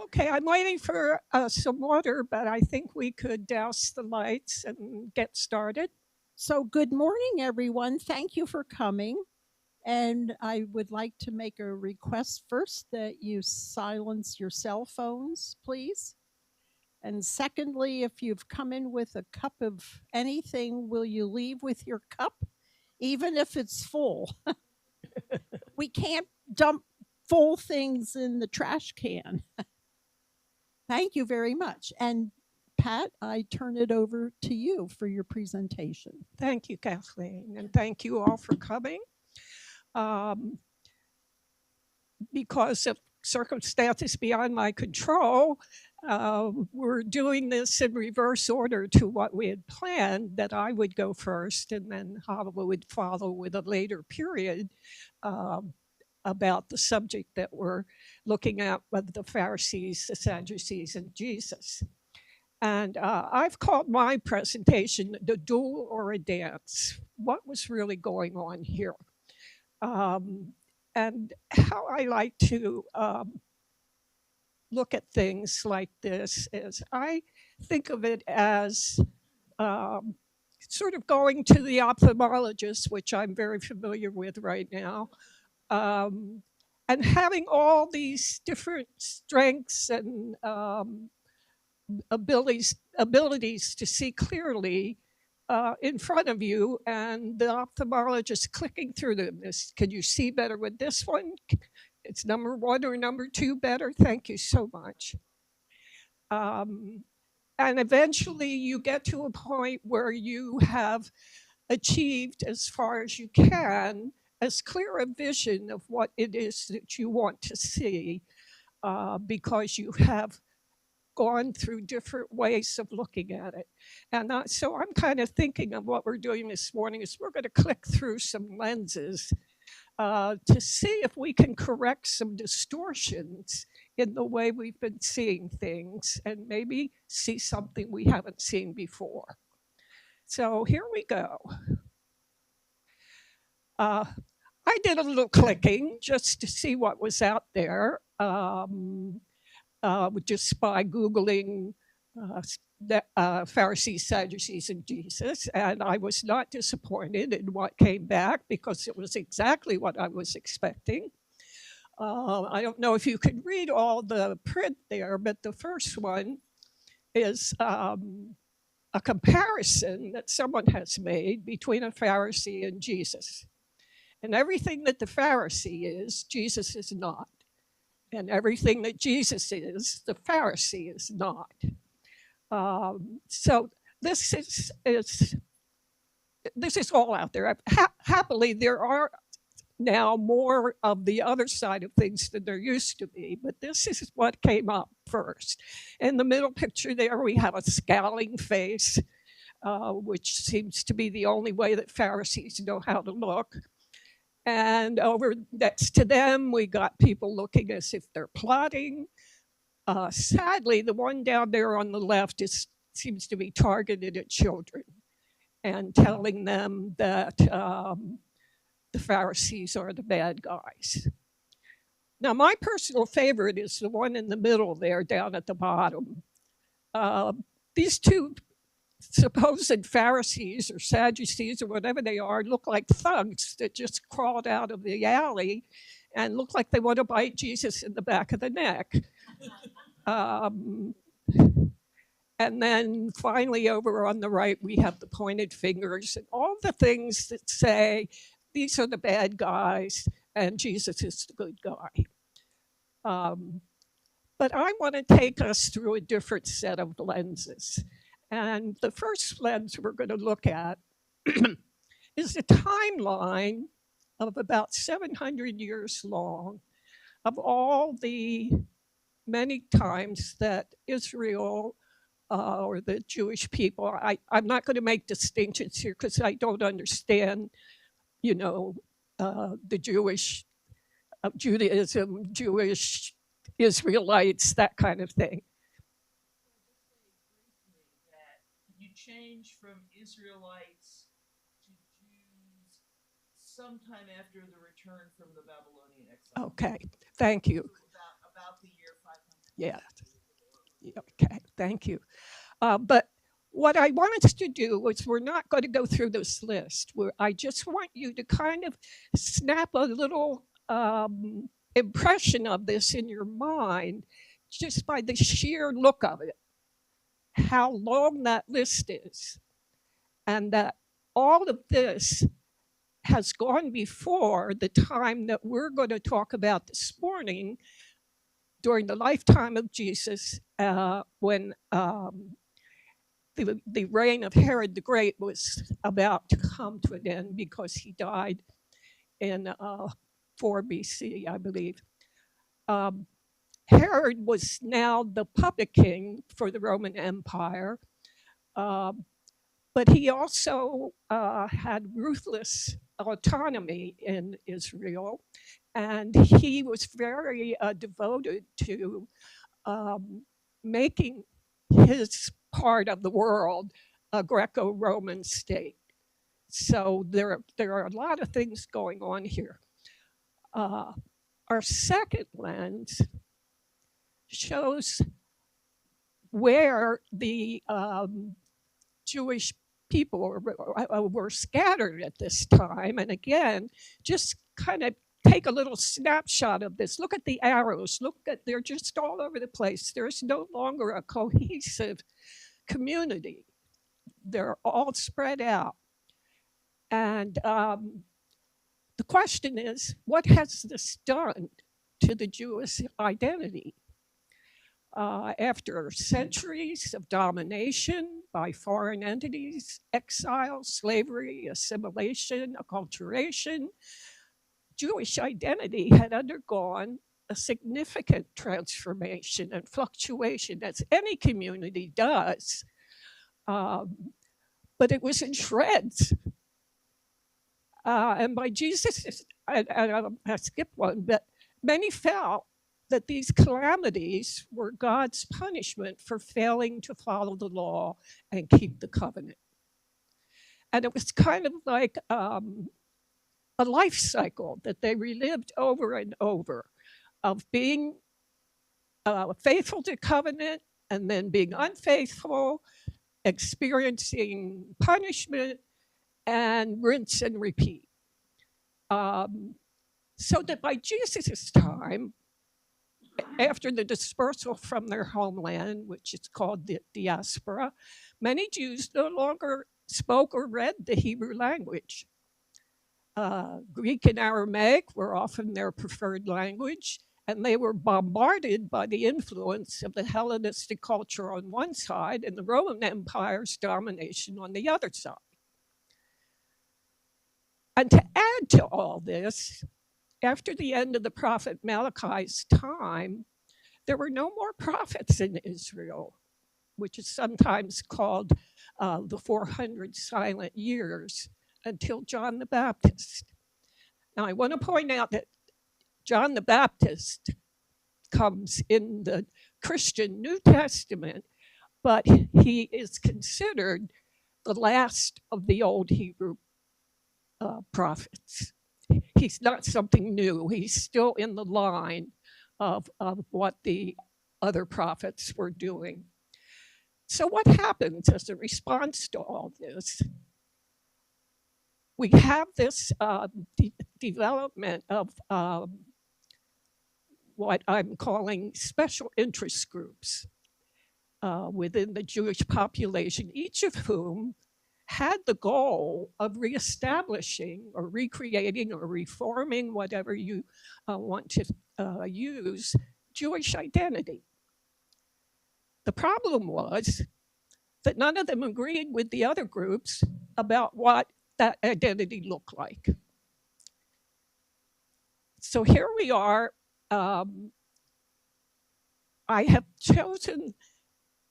Okay, I'm waiting for some water, but I think we could douse the lights and get started. So, good morning, everyone. Thank you for coming. And I would like to make a request first that you silence your cell phones, please. And secondly, if you've come in with a cup of anything, will you leave with your cup, even if it's full? We can't dump full things in the trash can. Thank you very much. And Pat, I turn it over to you for your presentation. Thank you, Kathleen, and thank you all for coming. Um, because of circumstances beyond my control, we're doing this in reverse order to what we had planned, that I would go first and then Chava would follow with a later period about the subject that we're looking at with the Pharisees, the Sadducees, and Jesus. And I've called my presentation The Duel or a Dance. What was really going on here? And how I like to look at things like this is I think of it as sort of going to the ophthalmologist, which I'm very familiar with right now, and having all these different strengths and abilities to see clearly in front of you, and the ophthalmologist clicking through them. Can you see better with this one? It's number one or number two better? Thank you so much. And eventually you get to a point where you have achieved, as far as you can, as clear a vision of what it is that you want to see, because you have gone through different ways of looking at it. And so I'm kind of thinking of what we're doing this morning is we're going to click through some lenses to see if we can correct some distortions in the way we've been seeing things and maybe see something we haven't seen before. So here we go. I did a little clicking just to see what was out there. Just by Googling Pharisees, Sadducees, and Jesus. And I was not disappointed in what came back because it was exactly what I was expecting. I don't know if you can read all the print there, but the first one is a comparison that someone has made between a Pharisee and Jesus. And everything that the Pharisee is, Jesus is not. And everything that Jesus is, the Pharisee is not. So this is all out there. Happily, there are now more of the other side of things than there used to be, but this is what came up first. In the middle picture there, we have a scowling face, which seems to be the only way that Pharisees know how to look. And over next to them, we got people looking as if they're plotting. Sadly, the one down there on the left seems to be targeted at children and telling them that the Pharisees are the bad guys. Now, my personal favorite is the one in the middle there down at the bottom. These two supposed Pharisees or Sadducees or whatever they are look like thugs that just crawled out of the alley and look like they want to bite Jesus in the back of the neck. And then finally over on the right, we have the pointed fingers and all the things that say, these are the bad guys and Jesus is the good guy. But I want to take us through a different set of lenses. And the first lens we're going to look at is a timeline of about 700 years long of all the many times that Israel or the Jewish people, I'm not going to make distinctions here because I don't understand, the Jewish Judaism, Jewish Israelites, that kind of thing. You change from Israelites to Jews sometime after the return from the Babylonian exile. Okay, thank you. About the year 500. Yeah, Okay, thank you. But what I want us to do is we're not going to go through this list. I just want you to kind of snap a little impression of this in your mind just by the sheer look of it, how long that list is, and that all of this has gone before the time that we're going to talk about this morning during the lifetime of Jesus, when the reign of Herod the Great was about to come to an end because he died in 4 BC, I believe. Herod was now the puppet king for the Roman Empire, but he also had ruthless autonomy in Israel, and he was very devoted to making his part of the world a Greco-Roman state. So there are a lot of things going on here. Our second lens shows where the Jewish people were scattered at this time. And again, just kind of take a little snapshot of this. Look at the arrows. They're just all over the place. There's no longer a cohesive community. They're all spread out. And the question is, what has this done to the Jewish identity? After centuries of domination by foreign entities, exile, slavery, assimilation, acculturation, Jewish identity had undergone a significant transformation and fluctuation, as any community does. But it was in shreds. And by Jesus, I skipped one, but many felt that these calamities were God's punishment for failing to follow the law and keep the covenant. And it was kind of like a life cycle that they relived over and over of being faithful to covenant and then being unfaithful, experiencing punishment, and rinse and repeat. So that by Jesus' time, after the dispersal from their homeland, which is called the diaspora, many Jews no longer spoke or read the Hebrew language. Greek and Aramaic were often their preferred language, and they were bombarded by the influence of the Hellenistic culture on one side and the Roman Empire's domination on the other side. And to add to all this, after the end of the prophet Malachi's time, there were no more prophets in Israel, which is sometimes called the 400 silent years, until John the Baptist. Now, I want to point out that John the Baptist comes in the Christian New Testament, but he is considered the last of the old Hebrew prophets. He's not something new. He's still in the line of what the other prophets were doing. So what happens as a response to all this? We have this development of what I'm calling special interest groups within the Jewish population, each of whom had the goal of reestablishing or recreating or reforming, whatever you want to use, Jewish identity. The problem was that none of them agreed with the other groups about what that identity looked like. So here we are. I have chosen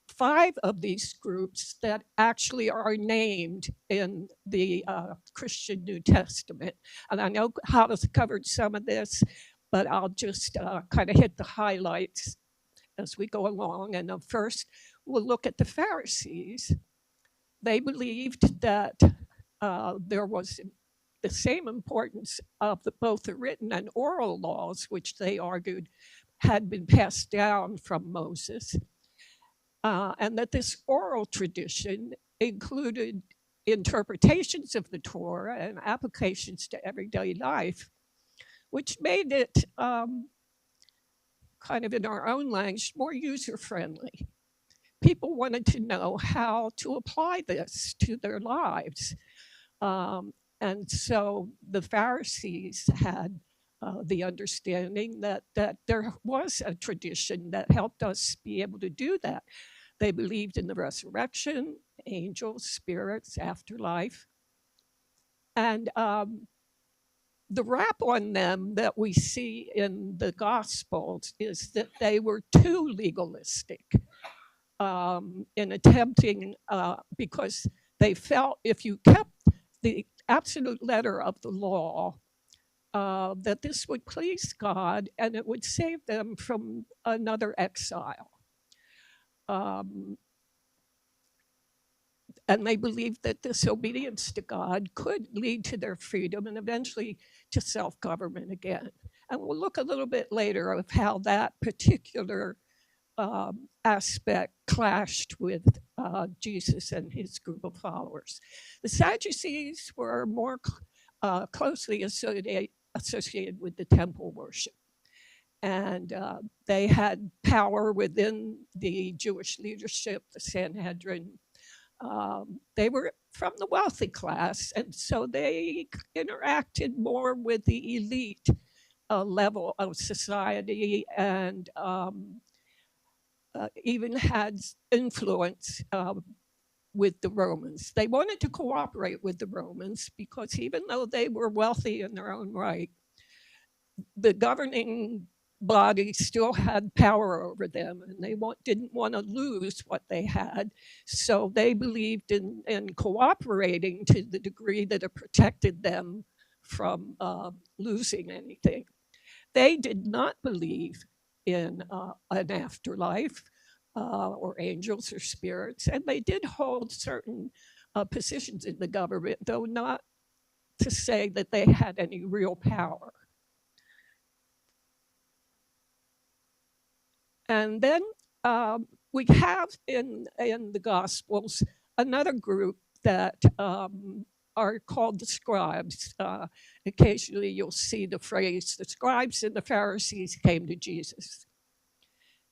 5 of these groups that actually are named in the Christian New Testament. And I know Chava's covered some of this, but I'll just kind of hit the highlights as we go along. And first, we'll look at the Pharisees. They believed that there was the same importance of both the written and oral laws, which they argued had been passed down from Moses. and that this oral tradition included interpretations of the Torah and applications to everyday life, which made it kind of in our own language more user-friendly. People wanted to know how to apply this to their lives. And so the Pharisees had the understanding that there was a tradition that helped us be able to do that. They believed in the resurrection, angels, spirits, afterlife. And the rap on them that we see in the Gospels is that they were too legalistic in attempting, because they felt if you kept the absolute letter of the law, that this would please God and it would save them from another exile. And they believed that this obedience to God could lead to their freedom and eventually to self-government again. And we'll look a little bit later of how that particular aspect clashed with Jesus and his group of followers. The Sadducees were more closely associated with the temple worship. And they had power within the Jewish leadership, the Sanhedrin. They were from the wealthy class, and so they interacted more with the elite level of society and even had influence with the Romans. They wanted to cooperate with the Romans because even though they were wealthy in their own right, the governing body still had power over them, and they didn't want to lose what they had. So they believed in cooperating to the degree that it protected them from losing anything. They did not believe in an afterlife or angels or spirits, and they did hold certain positions in the government, though not to say that they had any real power. And then we have in the Gospels another group that are called the scribes. Occasionally you'll see the phrase, the scribes and the Pharisees came to Jesus.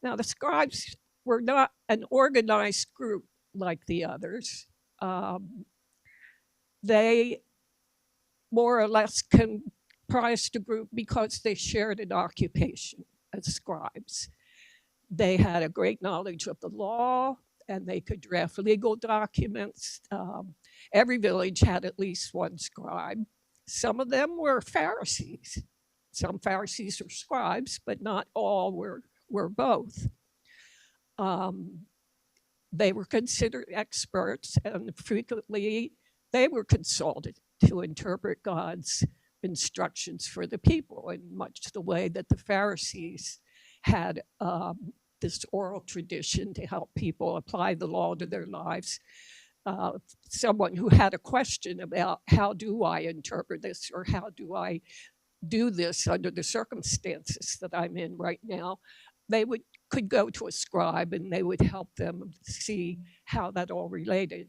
Now the scribes were not an organized group like the others. They more or less comprised a group because they shared an occupation as scribes. They had a great knowledge of the law, and they could draft legal documents. Every village had at least one scribe. Some of them were Pharisees. Some Pharisees were scribes, but not all were both. They were considered experts, and frequently they were consulted to interpret God's instructions for the people in much the way that the Pharisees had this oral tradition to help people apply the law to their lives. Someone who had a question about how do I interpret this, or how do I do this under the circumstances that I'm in right now, they could go to a scribe and they would help them see how that all related.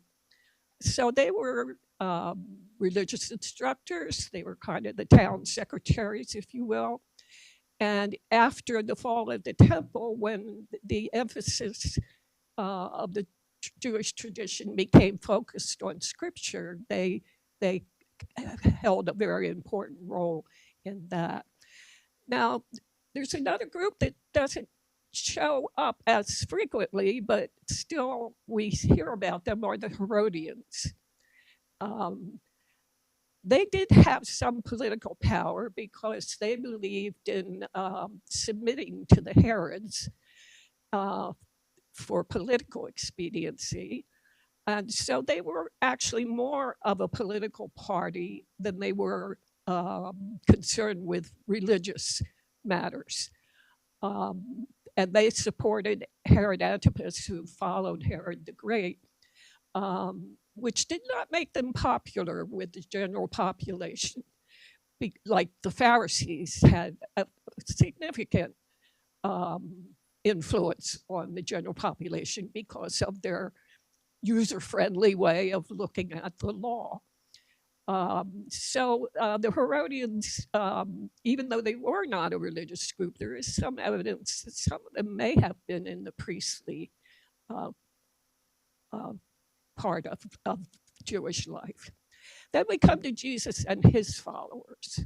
So they were religious instructors. They were kind of the town secretaries, if you will. And after the fall of the temple, when the emphasis of the Jewish tradition became focused on scripture, they held a very important role in that. Now, there's another group that doesn't show up as frequently, but still we hear about them, are the Herodians. They did have some political power because they believed in submitting to the Herods for political expediency. And so they were actually more of a political party than they were concerned with religious matters. And they supported Herod Antipas, who followed Herod the Great, which did not make them popular with the general population. Like the Pharisees had a significant influence on the general population because of their user-friendly way of looking at the law. The Herodians, even though they were not a religious group, there is some evidence that some of them may have been in the priestly part of Jewish life. Then we come to Jesus and his followers.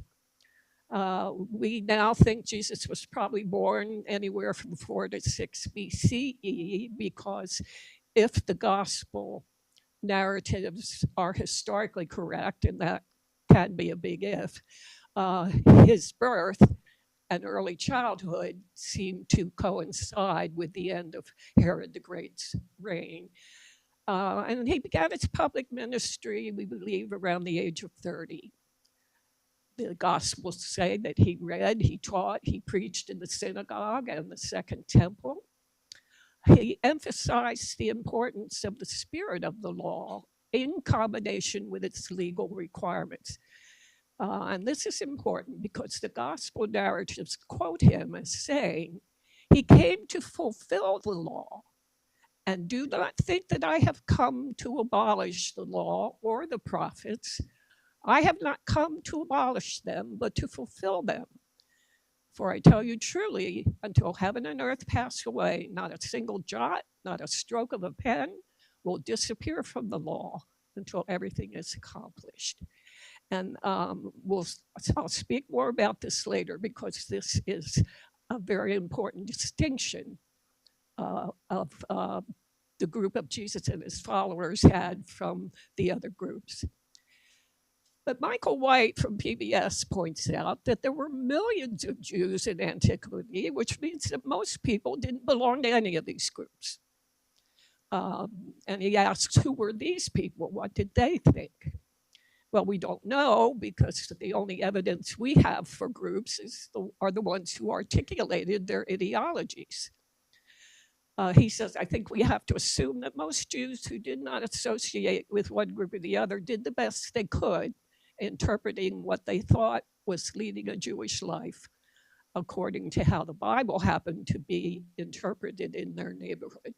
We now think Jesus was probably born anywhere from 4 to 6 BCE because if the gospel narratives are historically correct, and that can be a big if, his birth and early childhood seem to coincide with the end of Herod the Great's reign. And he began his public ministry, we believe, around the age of 30. The Gospels say that he read, he taught, he preached in the synagogue and the Second Temple. He emphasized the importance of the spirit of the law in combination with its legal requirements. And this is important because the gospel narratives quote him as saying, he came to fulfill the law. And do not think that I have come to abolish the law or the prophets. I have not come to abolish them, but to fulfill them. For I tell you truly, until heaven and earth pass away, not a single jot, not a stroke of a pen will disappear from the law until everything is accomplished. And I'll speak more about this later because this is a very important distinction of the group of Jesus and his followers had from the other groups. But Michael White from PBS points out that there were millions of Jews in antiquity, which means that most people didn't belong to any of these groups. And he asks, who were these people? What did they think? Well, we don't know because the only evidence we have for groups are the ones who articulated their ideologies. He says, I think we have to assume that most Jews who did not associate with one group or the other did the best they could, interpreting what they thought was leading a Jewish life according to how the Bible happened to be interpreted in their neighborhood.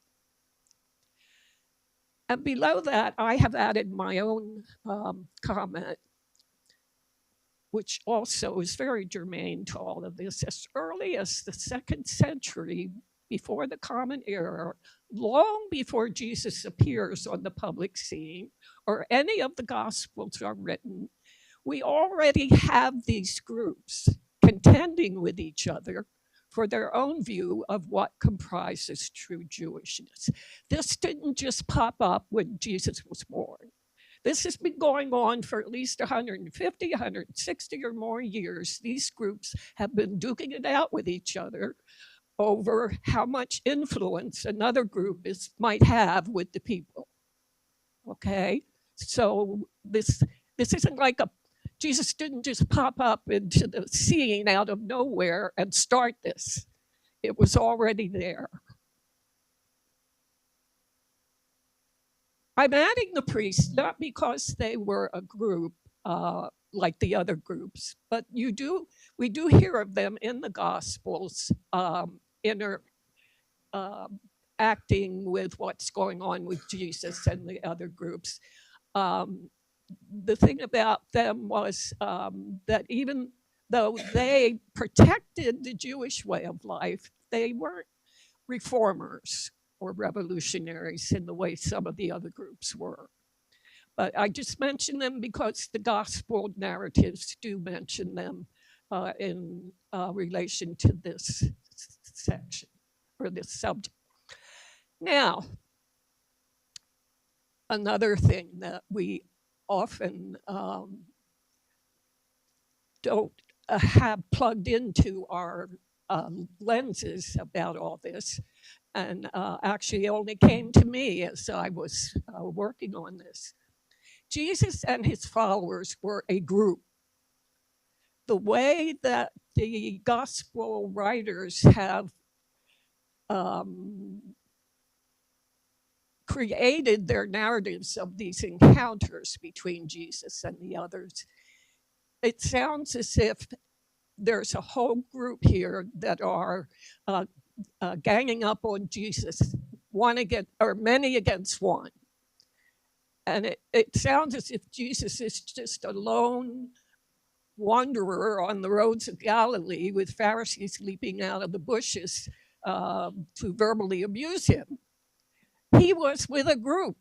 And below that, I have added my own comment, which also is very germane to all of this. As early as the 2nd century, before the Common Era, long before Jesus appears on the public scene or any of the Gospels are written, we already have these groups contending with each other for their own view of what comprises true Jewishness. This didn't just pop up when Jesus was born. This has been going on for at least 150, 160 or more years. These groups have been duking it out with each other over how much influence another group might have with the people. Okay? So this isn't like Jesus didn't just pop up into the scene out of nowhere and start this. It was already there. I'm adding the priests not because they were a group like the other groups, but we do hear of them in the Gospels, acting with what's going on with Jesus and the other groups. The thing about them was that even though they protected the Jewish way of life, they weren't reformers or revolutionaries in the way some of the other groups were. But I just mention them because the gospel narratives do mention them in relation to this section or this subject. Now, another thing that we often don't have plugged into our lenses about all this, and actually only came to me as I was working on this. Jesus and his followers were a group. The way that the gospel writers have created their narratives of these encounters between Jesus and the others, it sounds as if there's a whole group here that are ganging up on Jesus, one against, or many against one. And it sounds as if Jesus is just a lone wanderer on the roads of Galilee with Pharisees leaping out of the bushes to verbally abuse him. He was with a group,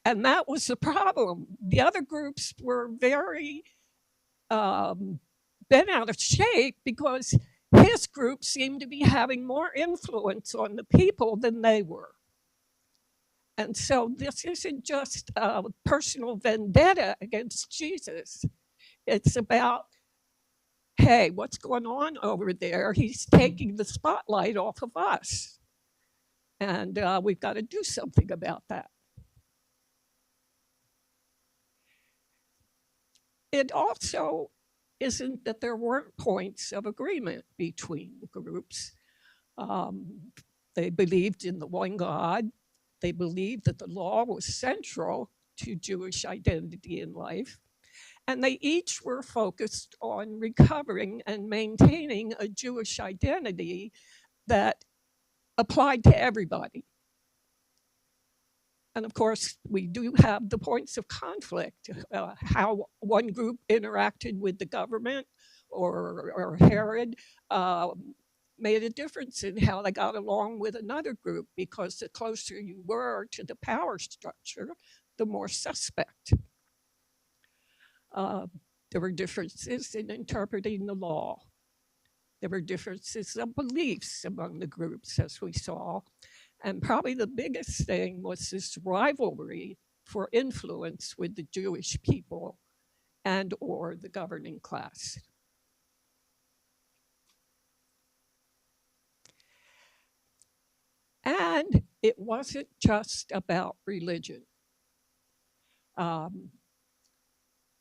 and that was the problem. The other groups were very bent out of shape because his group seemed to be having more influence on the people than they were. And so this isn't just a personal vendetta against Jesus. It's about, hey, what's going on over there? He's taking the spotlight off of us. And we've got to do something about that. It also isn't that there weren't points of agreement between the groups. They believed in the one God. They believed that the law was central to Jewish identity in life. And they each were focused on recovering and maintaining a Jewish identity that applied to everybody. And of course, we do have the points of conflict, how one group interacted with the government or Herod made a difference in how they got along with another group, because the closer you were to the power structure, the more suspect. There were differences in interpreting the law. There were differences of beliefs among the groups, as we saw. And probably the biggest thing was this rivalry for influence with the Jewish people and or the governing class. And it wasn't just about religion.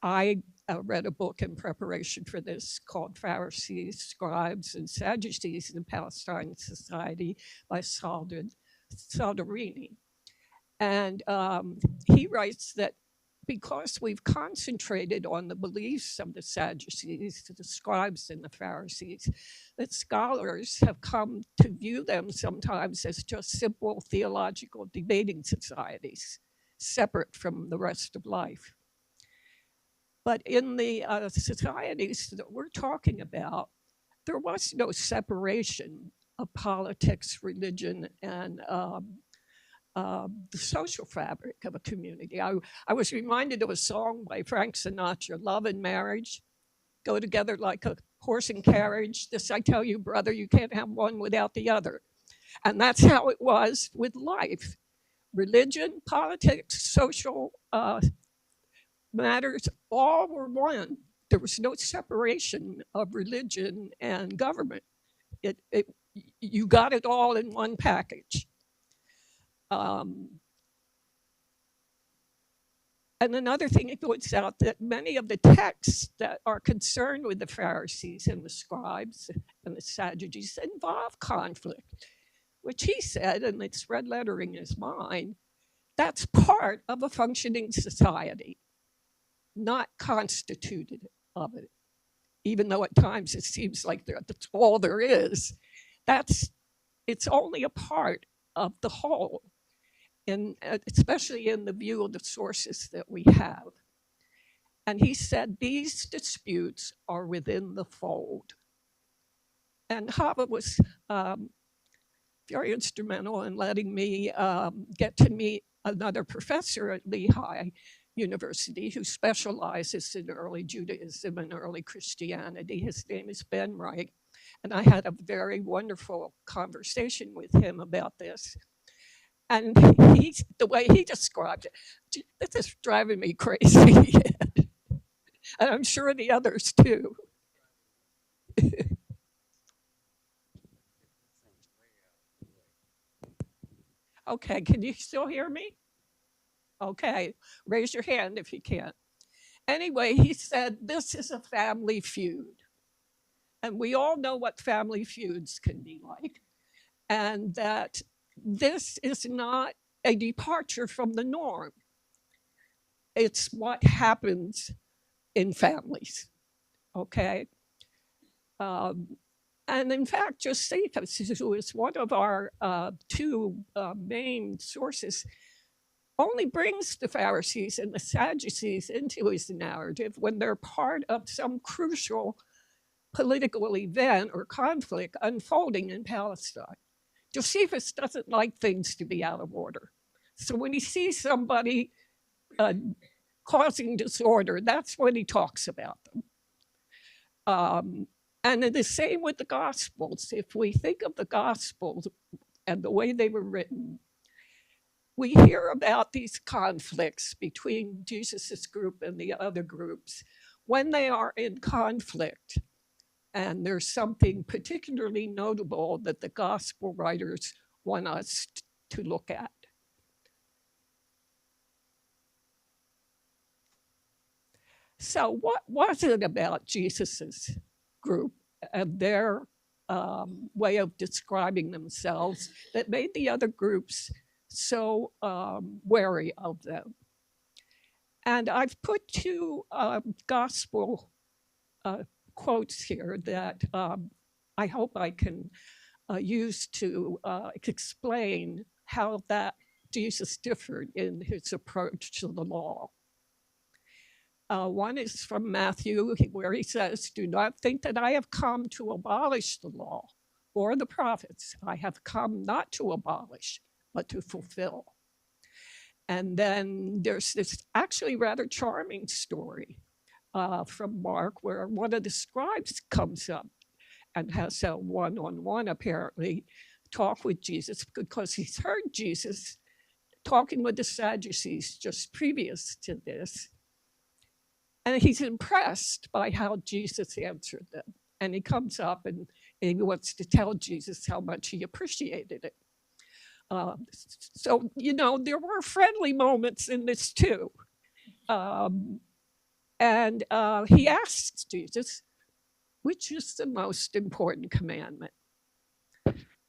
I read a book in preparation for this called Pharisees, Scribes, and Sadducees in Palestine Society by Saldarini. And he writes that because we've concentrated on the beliefs of the Sadducees, the scribes, and the Pharisees, that scholars have come to view them sometimes as just simple theological debating societies, separate from the rest of life. But in the societies that we're talking about, there was no separation of politics, religion, and the social fabric of a community. I was reminded of a song by Frank Sinatra, Love and Marriage go together like a horse and carriage. This I tell you, brother, you can't have one without the other. And that's how it was with life. Religion, politics, social matters, all were one. There was no separation of religion and government. You got it all in one package. And another thing, it points out that many of the texts that are concerned with the Pharisees and the scribes and the Sadducees involve conflict, which he said, and it's red lettering his mind, that's part of a functioning society, not constituted of it. Even though at times it seems like that's all there is, it's only a part of the whole. And especially in the view of the sources that we have. And he said these disputes are within the fold. And Chava was very instrumental in letting me get to meet another professor at Lehigh University who specializes in early Judaism and early Christianity. His name is Ben Wright. And I had a very wonderful conversation with him about this. And the way he described it, this is driving me crazy. And I'm sure the others too. Okay, can you still hear me? Okay, raise your hand if you can't. Anyway, he said, this is a family feud. And we all know what family feuds can be like. And that this is not a departure from the norm. It's what happens in families, okay? And in fact, Josephus, who is one of our two main sources, only brings the Pharisees and the Sadducees into his narrative when they're part of some crucial political event or conflict unfolding in Palestine. Josephus doesn't like things to be out of order. So when he sees somebody causing disorder, that's when he talks about them. And the same with the Gospels. If we think of the Gospels and the way they were written, we hear about these conflicts between Jesus's group and the other groups. When they are in conflict, and there's something particularly notable that the Gospel writers want us to look at. So what was it about Jesus's group and their way of describing themselves that made the other groups so wary of them? And I've put two gospel quotes here that I hope I can use to explain how that Jesus differed in his approach to the law. One is from Matthew, where he says, "Do not think that I have come to abolish the law or the prophets. I have come not to abolish, but to fulfill." And then there's this actually rather charming story from Mark, where one of the scribes comes up and has a one-on-one, apparently, talk with Jesus, because he's heard Jesus talking with the Sadducees just previous to this. And he's impressed by how Jesus answered them. And he comes up and he wants to tell Jesus how much he appreciated it. So, you know, there were friendly moments in this too. And he asks Jesus, which is the most important commandment?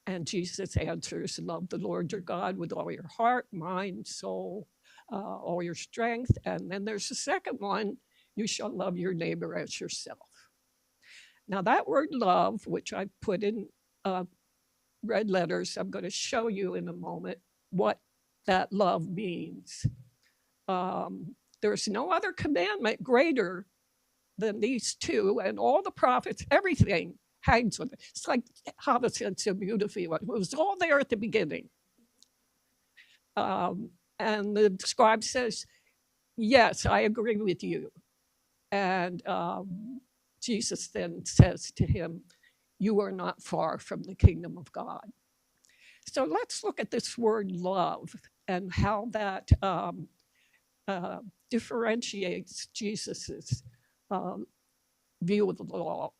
And Jesus answers, love the Lord your God with all your heart, mind, soul, all your strength. And then there's the second one, you shall love your neighbor as yourself. Now that word love, which I put in red letters, I'm going to show you in a moment what that love means. There's no other commandment greater than these two, and all the prophets, everything hangs on it. It's like Chava said so beautifully, it was all there at the beginning. And the scribe says, yes, I agree with you. And Jesus then says to him, you are not far from the kingdom of God. So let's look at this word love and how that differentiates Jesus's view of the law.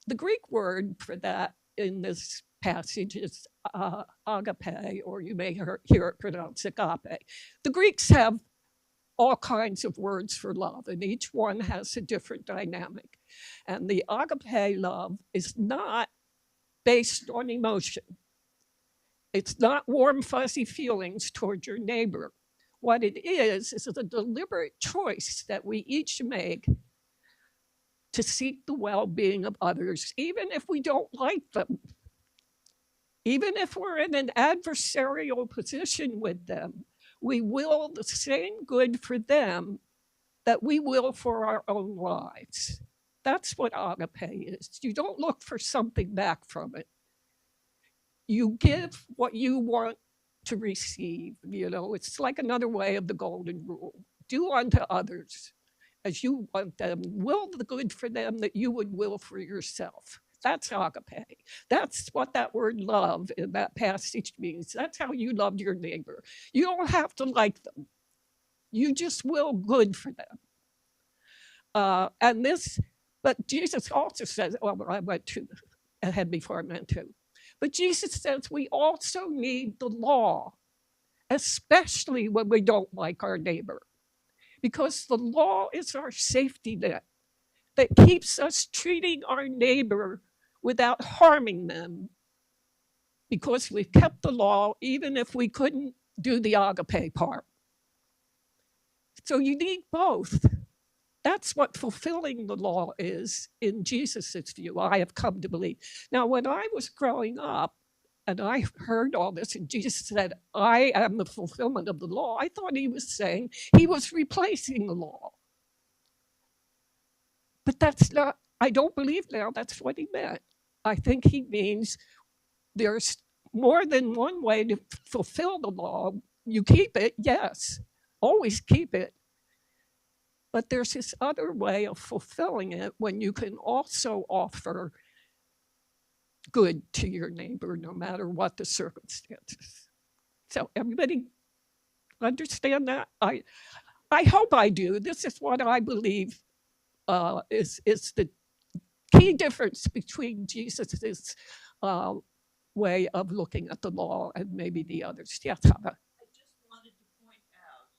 The Greek word for that in this passage is agape, or you may hear it pronounced agape. The Greeks have all kinds of words for love, and each one has a different dynamic. And the agape love is not based on emotion. It's not warm, fuzzy feelings toward your neighbor. What it is a deliberate choice that we each make to seek the well-being of others, even if we don't like them. Even if we're in an adversarial position with them, we will the same good for them that we will for our own lives. That's what agape is. You don't look for something back from it. You give what you want to receive. You know, it's like another way of the golden rule. Do unto others as you want them. Will the good for them that you would will for yourself. That's agape. That's what that word love in that passage means. That's how you love your neighbor. You don't have to like them. You just will good for them. But Jesus also says, well, I went too ahead before I meant to. But Jesus says we also need the law, especially when we don't like our neighbor, because the law is our safety net that keeps us treating our neighbor without harming them, because we've kept the law even if we couldn't do the agape part. So you need both. That's what fulfilling the law is in Jesus's view, I have come to believe. Now, when I was growing up and I heard all this, and Jesus said, I am the fulfillment of the law, I thought he was saying he was replacing the law. But that's not, I don't believe now that's what he meant. I think he means there's more than one way to fulfill the law. You keep it, yes, always keep it. But there's this other way of fulfilling it when you can also offer good to your neighbor, no matter what the circumstances. So everybody understand that? I hope I do. This is what I believe is the key difference between Jesus's way of looking at the law and maybe the others. Yes, Chava. I just wanted to point out,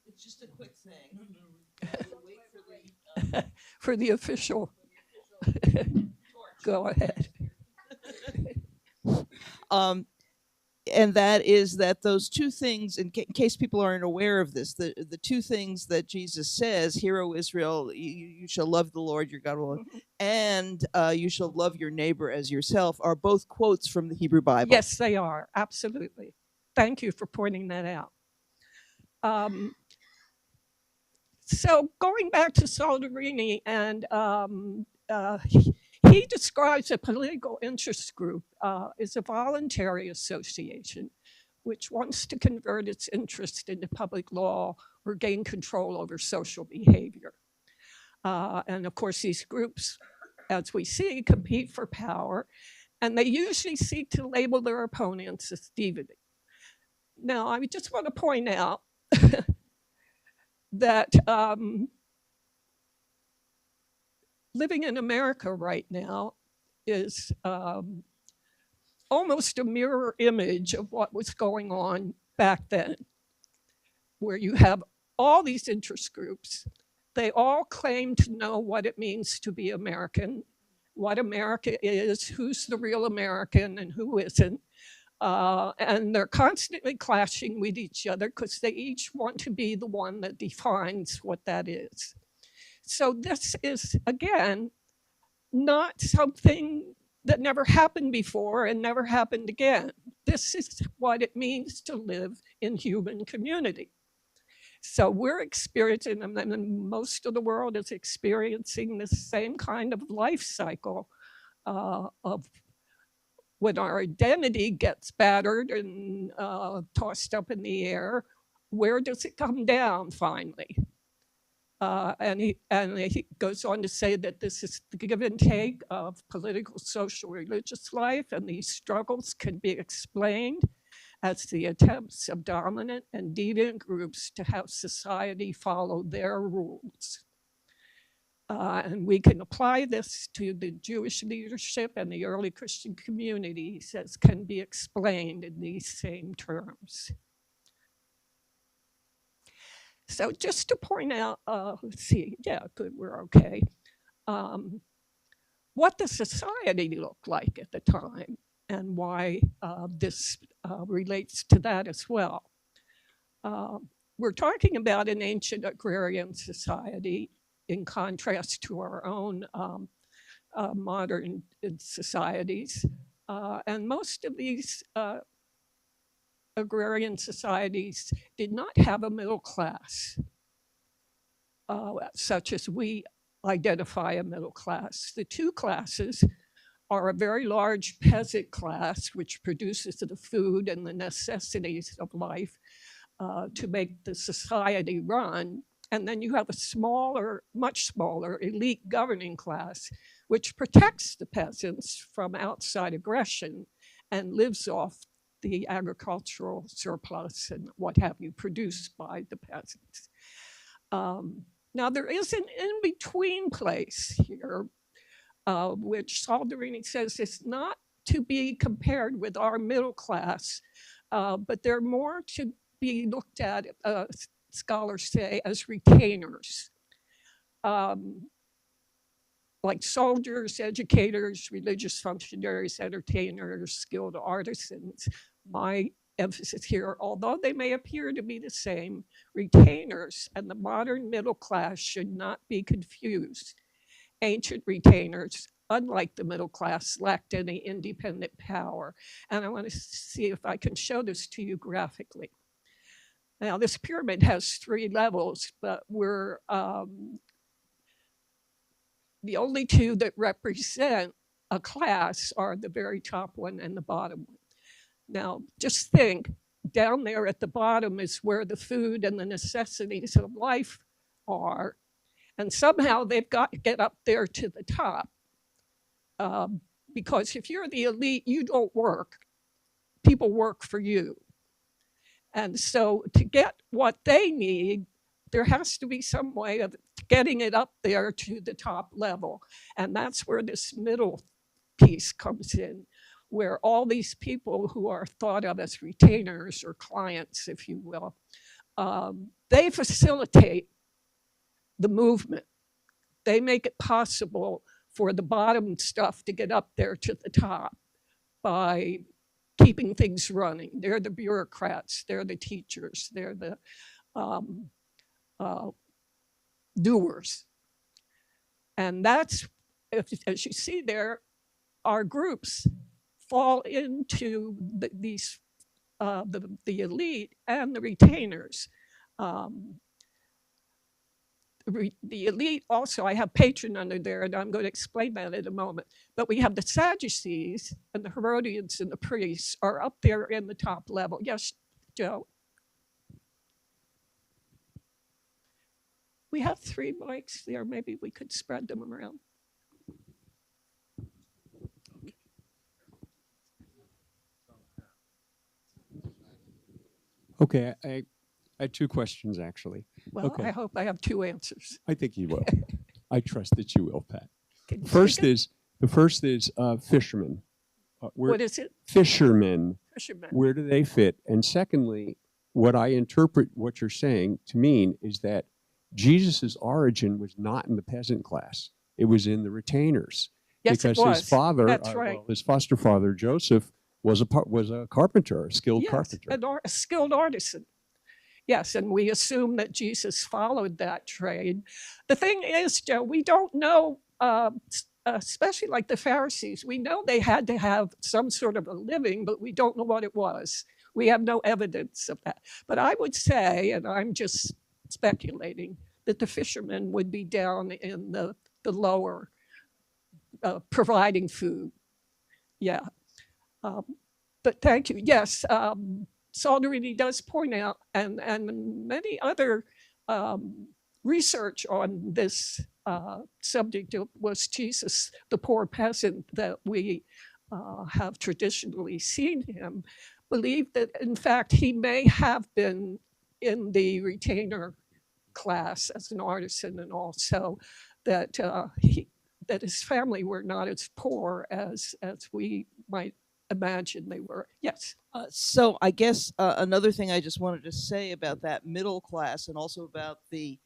it's just a quick thing. We'll wait For the official. for the official torch. Go ahead. And that is that those two things, in case people aren't aware of this, the two things that Jesus says, "Hear, O Israel, you shall love the Lord your God, and you shall love your neighbor as yourself," are both quotes from the Hebrew Bible. Yes, they are. Absolutely. Thank you for pointing that out. So going back to Soldini, and he describes a political interest group as a voluntary association which wants to convert its interest into public law or gain control over social behavior. And of course, these groups, as we see, compete for power, and they usually seek to label their opponents as deviant. Now, I just want to point out that living in America right now is almost a mirror image of what was going on back then, where you have all these interest groups. They all claim to know what it means to be American, what America is, who's the real American and who isn't. And they're constantly clashing with each other because they each want to be the one that defines what that is. So this is, again, not something that never happened before and never happened again. This is what it means to live in human community. So we're experiencing, and most of the world is experiencing the same kind of life cycle of when our identity gets battered and tossed up in the air, where does it come down finally? And he goes on to say that this is the give and take of political, social, religious life, and these struggles can be explained as the attempts of dominant and deviant groups to have society follow their rules. And we can apply this to the Jewish leadership and the early Christian community, he says, can be explained in these same terms. So just to point out, let's see, yeah, good, we're okay. What the society looked like at the time and why this relates to that as well. We're talking about an ancient agrarian society in contrast to our own modern societies. And most of these agrarian societies did not have a middle class, such as we identify a middle class. The two classes are a very large peasant class, which produces the food and the necessities of life to make the society run. And then you have a smaller, much smaller elite governing class, which protects the peasants from outside aggression and lives off the agricultural surplus and what have you produced by the peasants. Now there is an in-between place here, which Soldini says is not to be compared with our middle class, but they're more to be looked at, scholars say, as retainers. Like soldiers, educators, religious functionaries, entertainers, skilled artisans. My emphasis here, although they may appear to be the same, retainers and the modern middle class should not be confused. Ancient retainers, unlike the middle class, lacked any independent power. And I want to see if I can show this to you graphically. Now, this pyramid has 3 levels, but we're the only 2 that represent a class are the very top one and the bottom one. Now, just think, down there at the bottom is where the food and the necessities of life are, and somehow they've got to get up there to the top. Because if you're the elite, you don't work. People work for you. And so to get what they need, there has to be some way of getting it up there to the top level. And that's where this middle piece comes in, where all these people who are thought of as retainers or clients, if you will, they facilitate the movement. They make it possible for the bottom stuff to get up there to the top by keeping things running. They're the bureaucrats, they're the teachers, they're the doers. And that's, as you see there, our groups fall into the elite and the retainers. The elite also, I have patron under there, and I'm going to explain that in a moment. But we have the Sadducees and the Herodians and the priests are up there in the top level. Yes, Joe? We have 3 mics there. Maybe we could spread them around. Okay, I had 2 questions, actually. Well, Okay. I hope I have 2 answers. I think you will. I trust that you will, Pat. Can you First take it? the first is fishermen. What is it? Fishermen, Fishermen. where do they fit? And secondly, what I interpret what you're saying to mean is that Jesus's origin was not in the peasant class. It was in the retainers. Yes, because it was. his father, That's right. well, his foster father, Joseph, was a carpenter, a skilled Yes, carpenter. a skilled artisan. Yes, and we assume that Jesus followed that trade. The thing is, Joe, we don't know, especially like the Pharisees, we know they had to have some sort of a living, but we don't know what it was. We have no evidence of that. But I would say, and I'm just speculating, that the fishermen would be down in the lower, providing food. Yeah. But thank you. Yes, Salderini does point out, and many other research on this subject was Jesus, the poor peasant that we have traditionally seen him, believed that in fact he may have been in the retainer class as an artisan, and also that that his family were not as poor as we might imagine they were. Yes. So I guess another thing I just wanted to say about that middle class, and also about the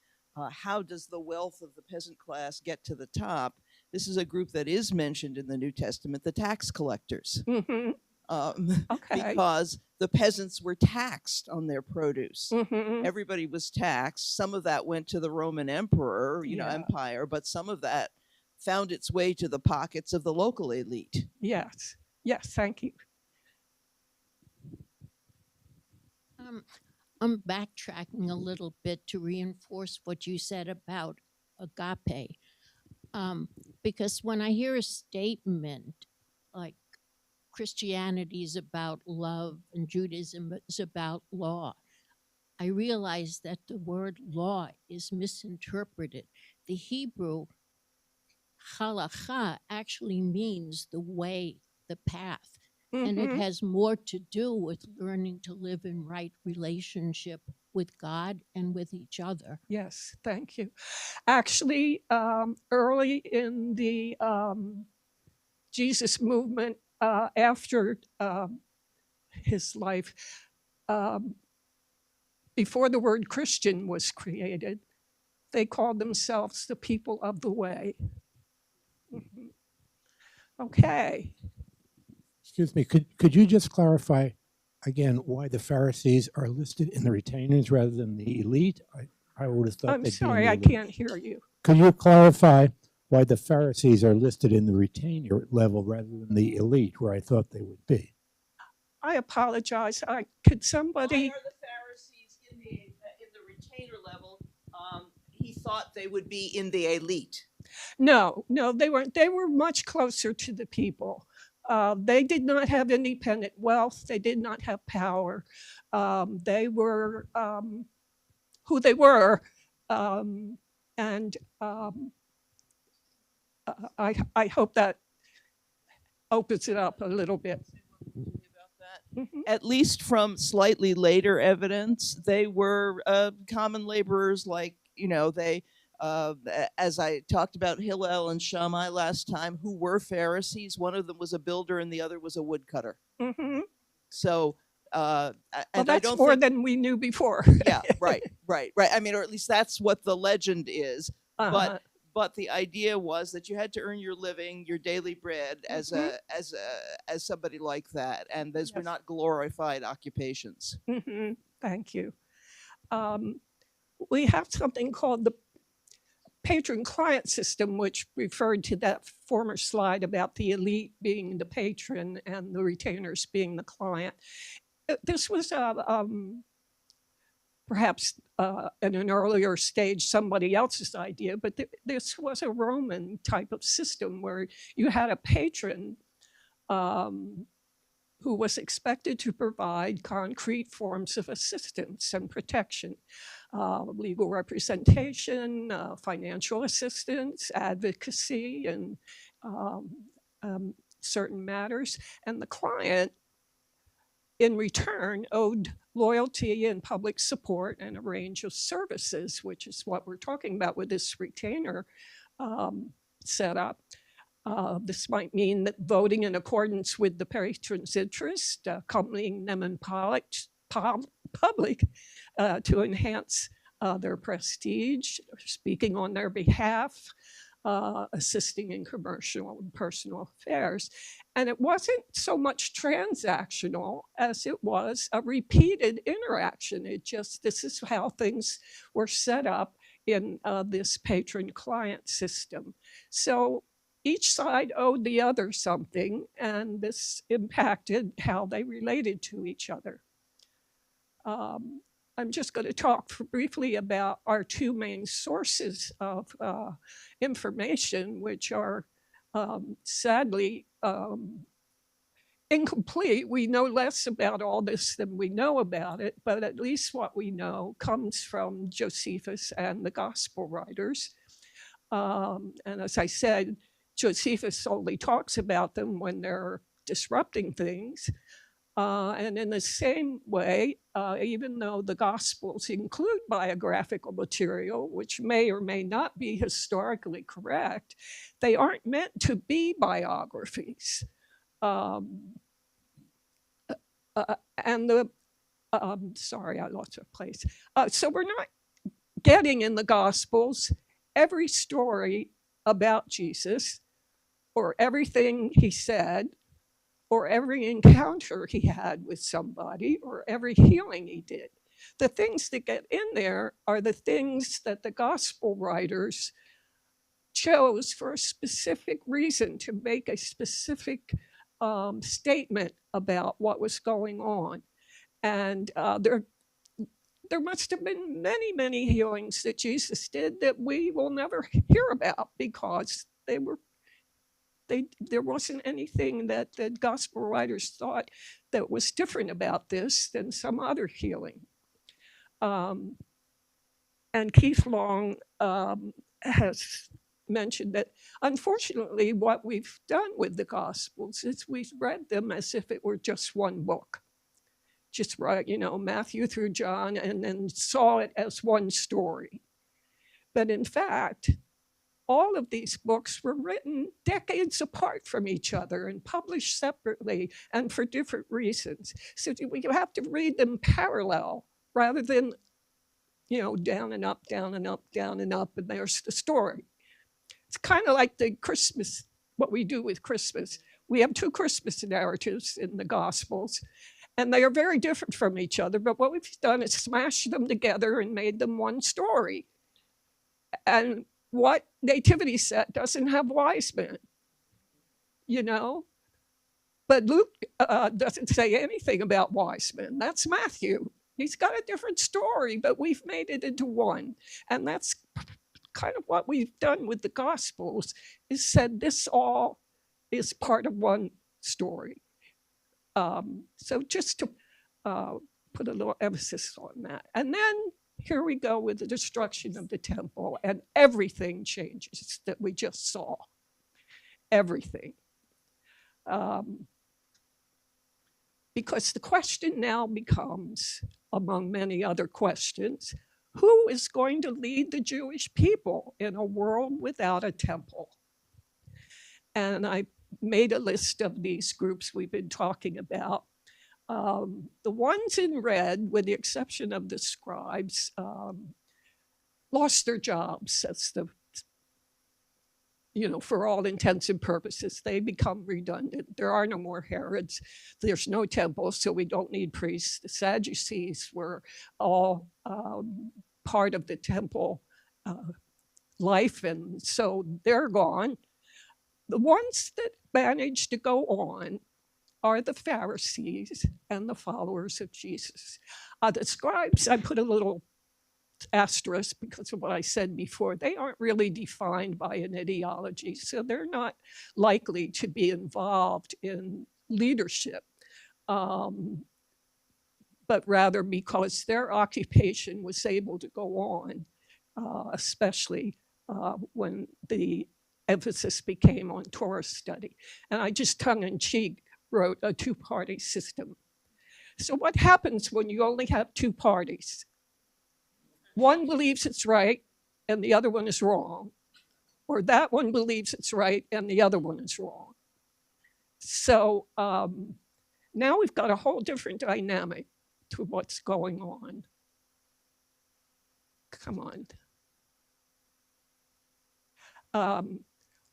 how does the wealth of the peasant class get to the top? This is a group that is mentioned in the New Testament, the tax collectors. Mm-hmm. Okay. Because the peasants were taxed on their produce. Mm-hmm. Everybody was taxed. Some of that went to the Roman emperor, Yeah. empire, but some of that found its way to the pockets of the local elite. Yes. Yes. Thank you. I'm backtracking a little bit to reinforce what you said about agape. Because when I hear a statement like Christianity is about love and Judaism is about law, I realize that the word law is misinterpreted. The Hebrew halakha actually means the way, the path. And it Mhm. has more to do with learning to live in right relationship with God and with each other. Yes, thank you. Actually, early in the Jesus movement, after his life, before the word Christian was created, they called themselves the people of the way. Mhm. Okay. Excuse me, could you just clarify again why the Pharisees are listed in the retainers rather than the elite? I would have thought I'm they'd sorry, be I in the elite. can't hear you. Could you clarify why the Pharisees are listed in the retainer level rather than the elite, where I thought they would be? I apologize. Could somebody? Why are the Pharisees in the retainer level? He thought they would be in the elite. No, they weren't. They were much closer to the people. They did not have independent wealth. They did not have power. They were who they were, and I hope that opens it up a little bit. Mhm. At least from slightly later evidence, they were common laborers, like, they, as I talked about Hillel and Shammai last time, who were Pharisees. One of them was a builder and the other was a woodcutter. Mhm. So, Well, and I that's don't more think, than we knew before. yeah, right. I mean, or at least that's what the legend is. Uh-huh. But the idea was that you had to earn your living, your daily bread, as somebody like that, and those were Yes. not glorified occupations. Mhm. Thank you. We have something called the patron-client system, which referred to that former slide about the elite being the patron and the retainers being the client. This was perhaps at an earlier stage somebody else's idea, but this was a Roman type of system where you had a patron who was expected to provide concrete forms of assistance and protection, legal representation, financial assistance, advocacy, and certain matters. And the client, in return, owed loyalty and public support and a range of services, which is what we're talking about with this retainer setup. This might mean that voting in accordance with the patron's interest, accompanying them in public to enhance their prestige, speaking on their behalf, assisting in commercial and personal affairs. And it wasn't so much transactional as it was a repeated interaction. This is how things were set up in this patron-client system. So each side owed the other something, and this impacted how they related to each other. I'm just going to talk briefly about our two main sources of information, which are sadly incomplete. We know less about all this than we know about it, but at least what we know comes from Josephus and the gospel writers. And as I said, Josephus only talks about them when they're disrupting things. And in the same way, even though the Gospels include biographical material, which may or may not be historically correct, they aren't meant to be biographies. Sorry, I lost a place. So we're not getting in the Gospels every story about Jesus or everything he said, or every encounter he had with somebody, or every healing he did. The things that get in there are the things that the gospel writers chose for a specific reason, to make a specific statement about what was going on. And there must have been many, many healings that Jesus did that we will never hear about, because there wasn't anything that the gospel writers thought that was different about this than some other healing. And Keith Long has mentioned that, unfortunately, what we've done with the Gospels is we've read them as if it were just one book. Just right, Matthew through John, and then saw it as one story. But in fact, all of these books were written decades apart from each other and published separately and for different reasons. So we have to read them parallel rather than, down and up, down and up, down and up, and there's the story. It's kind of like what we do with Christmas. We have two Christmas narratives in the Gospels, And they are very different from each other, but what we've done is smashed them together and made them one story. And what nativity set doesn't have wise men? You know? But Luke doesn't say anything about wise men. That's Matthew. He's got a different story, but we've made it into one. And that's kind of what we've done with the Gospels, is said this all is part of one story. So just to put a little emphasis on that. And then here we go with the destruction of the temple, and everything changes that we just saw. Everything. Because the question now becomes, among many other questions, who is going to lead the Jewish people in a world without a temple? And I made a list of these groups we've been talking about. The ones in red, with the exception of the scribes, lost their jobs. That's the, for all intents and purposes, they become redundant. There are no more Herods. There's no temple, so we don't need priests. The Sadducees were all part of the temple life, and so they're gone. The ones that managed to go on are the Pharisees and the followers of Jesus. The scribes, I put a little asterisk because of what I said before. They aren't really defined by an ideology, so they're not likely to be involved in leadership, but rather because their occupation was able to go on, especially when the emphasis became on Torah study. And I just tongue-in-cheek wrote a two-party system. So what happens when you only have two parties? One believes it's right and the other one is wrong, or that one believes it's right and the other one is wrong. So now we've got a whole different dynamic to what's going on. Come on.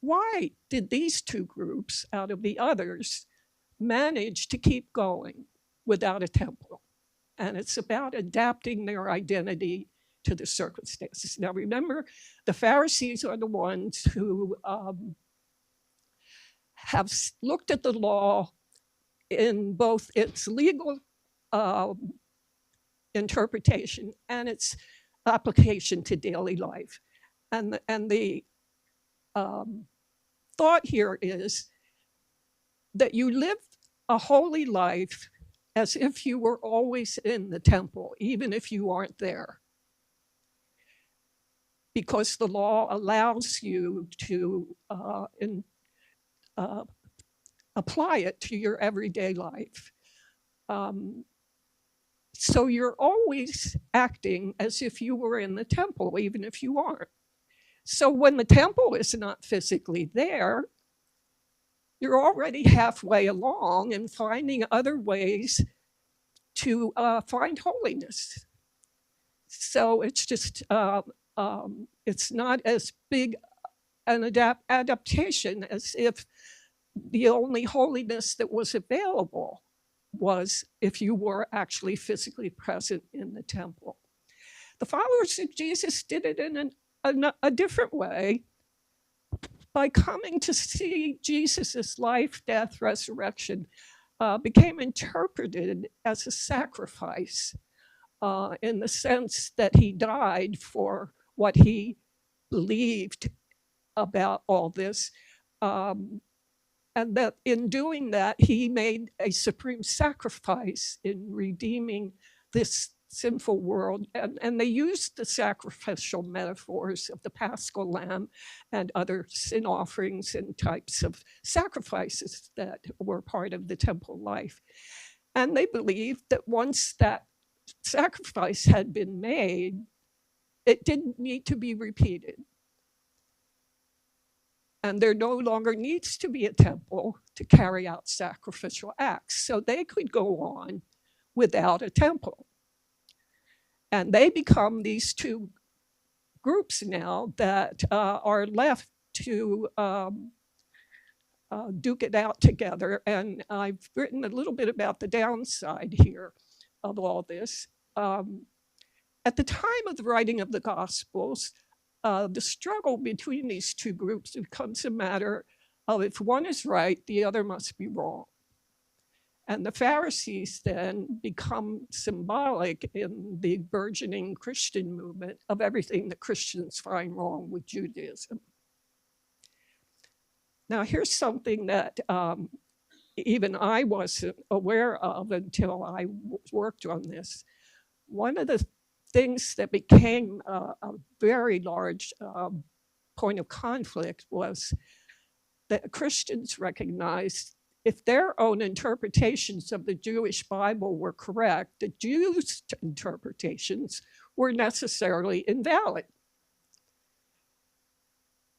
Why did these two groups out of the others manage to keep going without a temple? And it's about adapting their identity to the circumstances. Now remember, the Pharisees are the ones who have looked at the law in both its legal interpretation and its application to daily life. And the thought here is that you live a holy life as if you were always in the temple, even if you aren't there. Because the law allows you to apply it to your everyday life. So you're always acting as if you were in the temple, even if you aren't. So when the temple is not physically there, you're already halfway along and finding other ways to find holiness. So it's just, it's not as big an adaptation as if the only holiness that was available was if you were actually physically present in the temple. The followers of Jesus did it in a different way by coming to see Jesus's life, death, resurrection, became interpreted as a sacrifice in the sense that he died for what he believed about all this. And that in doing that, he made a supreme sacrifice in redeeming this sinful world. And they used the sacrificial metaphors of the Paschal Lamb and other sin offerings and types of sacrifices that were part of the temple life. And they believed that once that sacrifice had been made, it didn't need to be repeated. And there no longer needs to be a temple to carry out sacrificial acts. So they could go on without a temple. And they become these two groups now that are left to duke it out together. And I've written a little bit about the downside here of all this. At the time of the writing of the Gospels, the struggle between these two groups becomes a matter of if one is right, the other must be wrong. And the Pharisees then become symbolic in the burgeoning Christian movement of everything that Christians find wrong with Judaism. Now, here's something that even I wasn't aware of until I worked on this. One of the things that became a very large point of conflict was that Christians recognized if their own interpretations of the Jewish Bible were correct, the Jews' interpretations were necessarily invalid.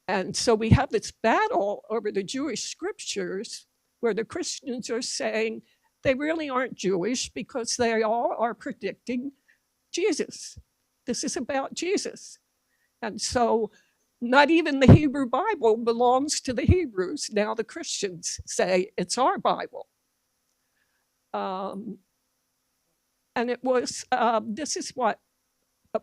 And so we have this battle over the Jewish scriptures where the Christians are saying they really aren't Jewish because they all are predicting Jesus. This is about Jesus. And so not even the Hebrew Bible belongs to the Hebrews. Now the Christians say it's our Bible. And it was, this is what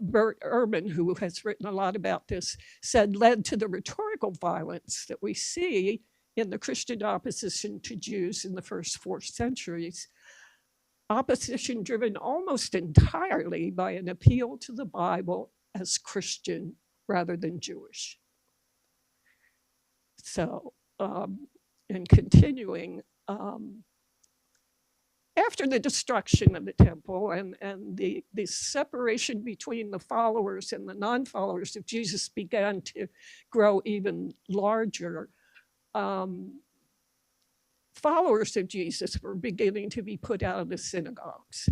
Bert Ehrman, who has written a lot about this, said led to the rhetorical violence that we see in the Christian opposition to Jews in the first 4 centuries. Opposition driven almost entirely by an appeal to the Bible as Christian rather than Jewish. So, in continuing, after the destruction of the temple and the separation between the followers and the non-followers of Jesus began to grow even larger, followers of Jesus were beginning to be put out of the synagogues.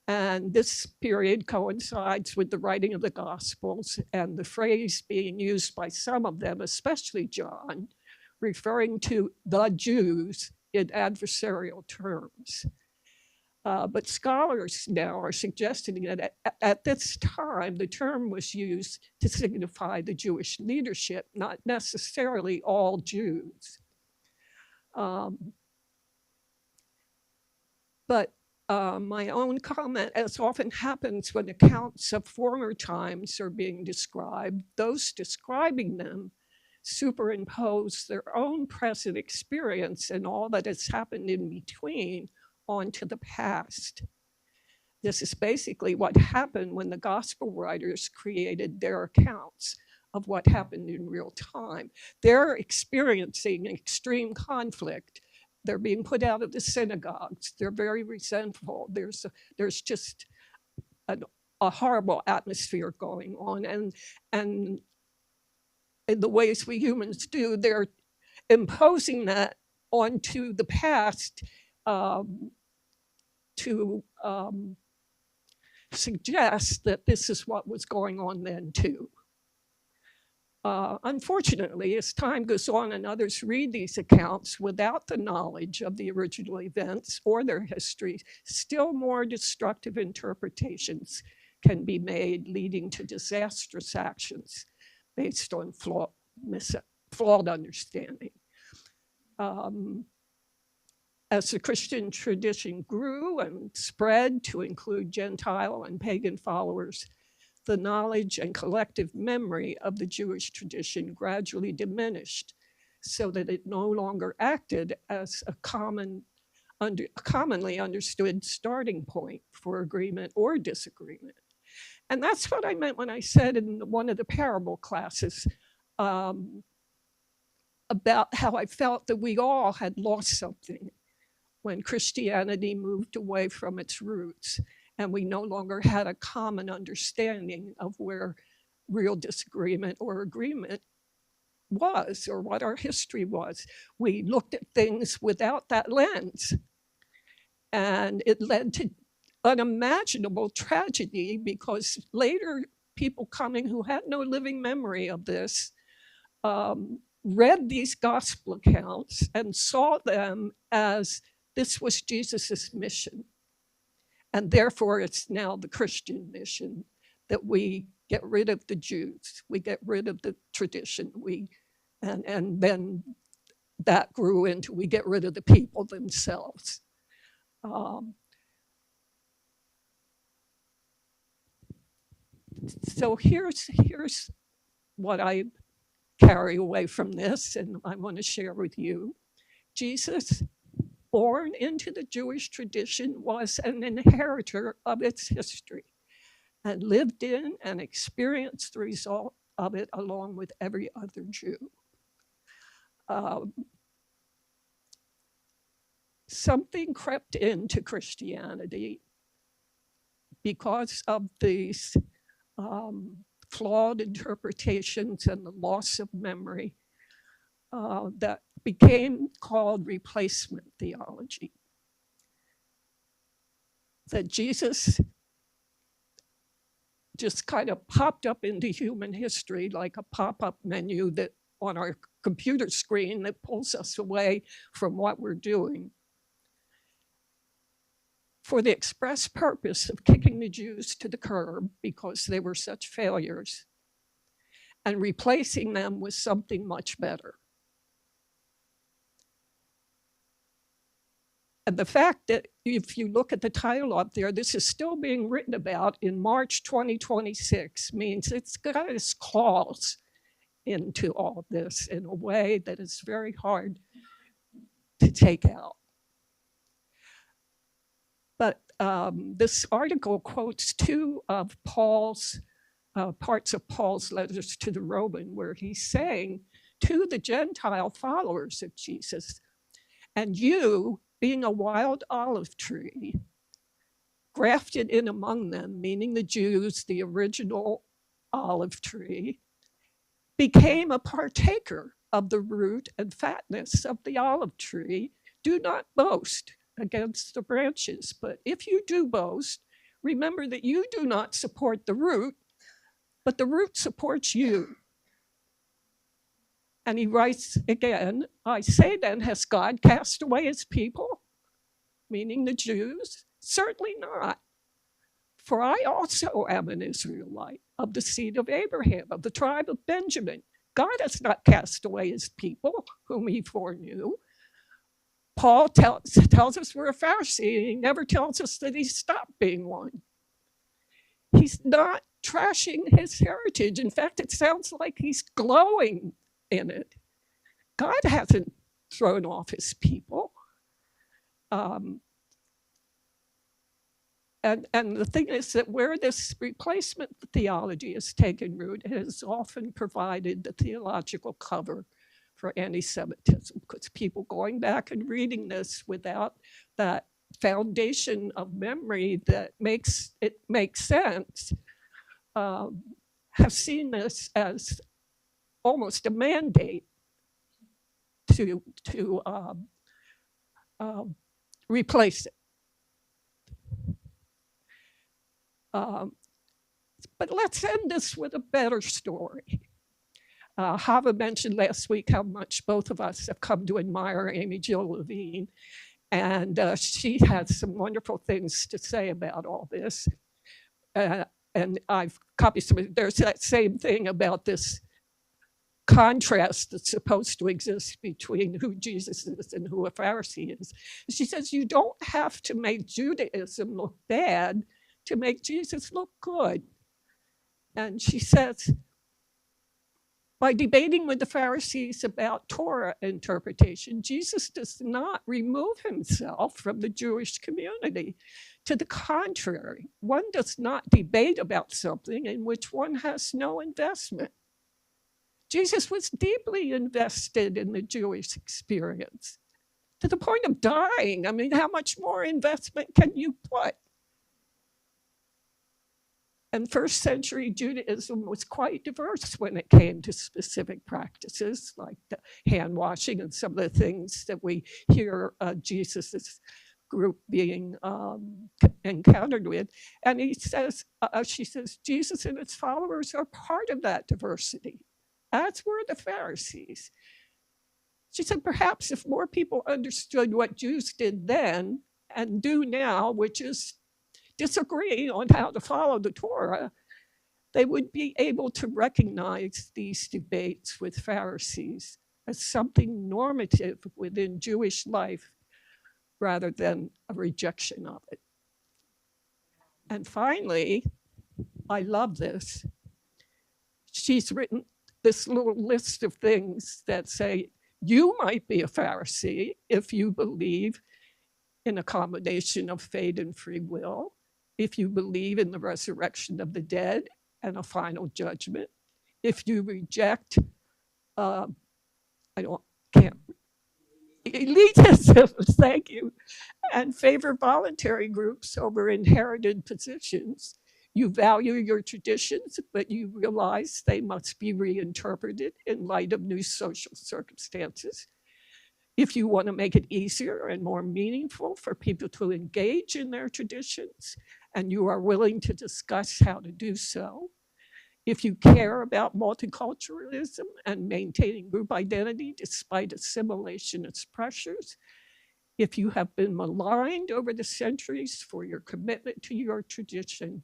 And this period coincides with the writing of the Gospels and the phrase being used by some of them, especially John, referring to the Jews in adversarial terms. But scholars now are suggesting that at this time, the term was used to signify the Jewish leadership, not necessarily all Jews. But my own comment, as often happens when accounts of former times are being described, those describing them superimpose their own present experience and all that has happened in between onto the past. This is basically what happened when the gospel writers created their accounts of what happened in real time. They're experiencing extreme conflict. They're being put out of the synagogues. They're very resentful. There's just a horrible atmosphere going on. And in the ways we humans do, they're imposing that onto the past to suggest that this is what was going on then too. Unfortunately, as time goes on and others read these accounts without the knowledge of the original events or their history, still more destructive interpretations can be made, leading to disastrous actions based on flawed understanding. As the Christian tradition grew and spread to include Gentile and pagan followers, the knowledge and collective memory of the Jewish tradition gradually diminished so that it no longer acted as a commonly understood starting point for agreement or disagreement. And that's what I meant when I said in one of the parable classes about how I felt that we all had lost something when Christianity moved away from its roots and we no longer had a common understanding of where real disagreement or agreement was or what our history was. We looked at things without that lens. And it led to unimaginable tragedy because later people coming who had no living memory of this read these gospel accounts and saw them as this was Jesus's mission. And therefore, it's now the Christian mission that we get rid of the Jews, we get rid of the tradition, and then that grew into we get rid of the people themselves. So here's what I carry away from this, and I want to share with you. Jesus, born into the Jewish tradition, was an inheritor of its history and lived in and experienced the result of it along with every other Jew. Something crept into Christianity because of these flawed interpretations and the loss of memory that became called replacement theology. That Jesus just kind of popped up into human history like a pop-up menu that on our computer screen that pulls us away from what we're doing, for the express purpose of kicking the Jews to the curb because they were such failures and replacing them with something much better. And the fact that if you look at the title up there, this is still being written about in March 2026 means it's got its claws into all this in a way that is very hard to take out. But this article quotes two of Paul's parts of Paul's letters to the Roman, where he's saying to the Gentile followers of Jesus, and you, being a wild olive tree, grafted in among them, meaning the Jews, the original olive tree, became a partaker of the root and fatness of the olive tree. Do not boast against the branches, but if you do boast, remember that you do not support the root, but the root supports you. And he writes again, I say then, has God cast away his people? Meaning the Jews? Certainly not. For I also am an Israelite, of the seed of Abraham, of the tribe of Benjamin. God has not cast away his people, whom he foreknew. Paul tells us we're a Pharisee, and he never tells us that he stopped being one. He's not trashing his heritage. In fact, it sounds like he's glowing in it. God hasn't thrown off his people. And the thing is that where this replacement theology has taken root, it has often provided the theological cover for anti-Semitism, because people going back and reading this without that foundation of memory that makes it make sense have seen this as almost a mandate to replace it. But let's end this with a better story. Chava mentioned last week how much both of us have come to admire Amy Jill Levine, and she has some wonderful things to say about all this. And I've copied some. There's that same thing about this contrast that's supposed to exist between who Jesus is and who a Pharisee is. She says you don't have to make Judaism look bad to make Jesus look good. And she says, by debating with the Pharisees about Torah interpretation, Jesus does not remove himself from the Jewish community. To the contrary, one does not debate about something in which one has no investment. Jesus was deeply invested in the Jewish experience, to the point of dying. I mean, how much more investment can you put? And first century Judaism was quite diverse when it came to specific practices like the hand washing and some of the things that we hear Jesus's group being encountered with. And he says, she says, Jesus and his followers are part of that diversity, as were the Pharisees. She said, perhaps if more people understood what Jews did then and do now, which is disagree on how to follow the Torah, they would be able to recognize these debates with Pharisees as something normative within Jewish life rather than a rejection of it. And finally, I love this. She's written this little list of things that say you might be a Pharisee if you believe in a combination of fate and free will, if you believe in the resurrection of the dead and a final judgment, if you reject, elitism, thank you, and favor voluntary groups over inherited positions. You value your traditions, but you realize they must be reinterpreted in light of new social circumstances. If you want to make it easier and more meaningful for people to engage in their traditions, and you are willing to discuss how to do so. If you care about multiculturalism and maintaining group identity despite assimilationist pressures, if you have been maligned over the centuries for your commitment to your tradition,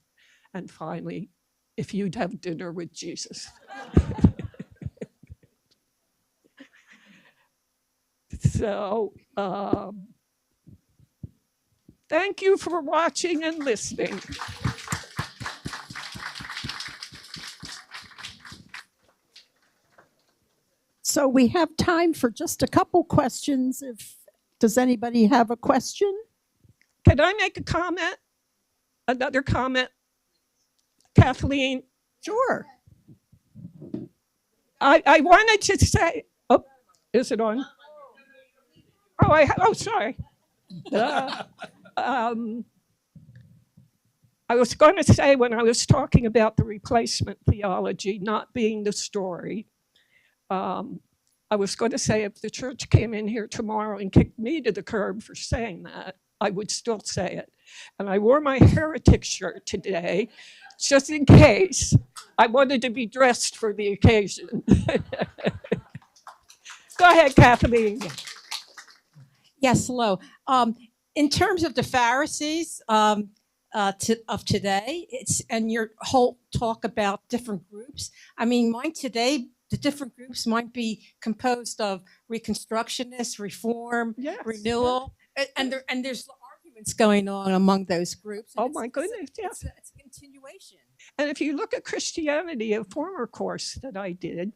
and finally, if you'd have dinner with Jesus. So, thank you for watching and listening. So we have time for just a couple questions. Does anybody have a question? Can I make a comment? Another comment? Kathleen? Sure. I wanted to say, oh, is it on? Oh, sorry. I was going to say when I was talking about the replacement theology not being the story, I was going to say if the church came in here tomorrow and kicked me to the curb for saying that, I would still say it. And I wore my heretic shirt today just in case I wanted to be dressed for the occasion. Go ahead, Kathleen. Yes, hello. In terms of the Pharisees of today, and your whole talk about different groups, I mean, mine today, the different groups might be composed of Reconstructionists, Reform, Yes. Renewal, and there's arguments going on among those groups. Oh my goodness, yes. It's a continuation. And if you look at Christianity, a former course that I did,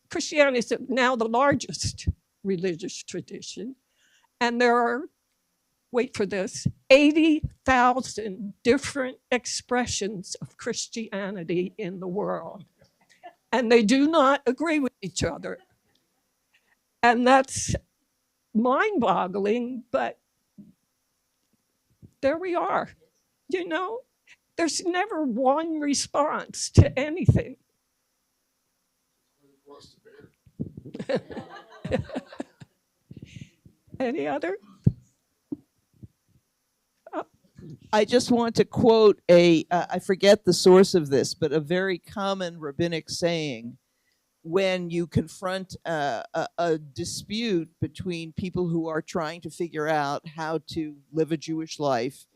Christianity is now the largest religious tradition. And there are, wait for this, 80,000 different expressions of Christianity in the world. And they do not agree with each other. And that's mind-boggling, but there we are. You know, there's never one response to anything. Any other? I just want to quote I forget the source of this, but a very common rabbinic saying when you confront a dispute between people who are trying to figure out how to live a Jewish life,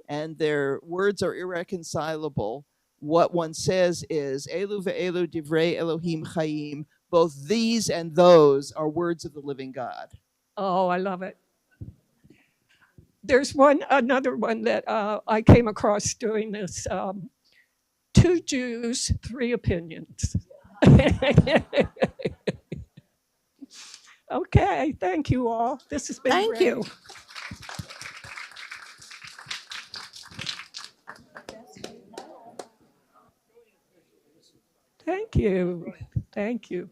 and their words are irreconcilable. What one says is, Elu ve'elu divrei Elohim chayim, both these and those are words of the living God. Oh, I love it. There's another one that I came across doing this. 2 Jews, 3 opinions. Okay, thank you all. This has been Thank great. you. Thank you. Thank you.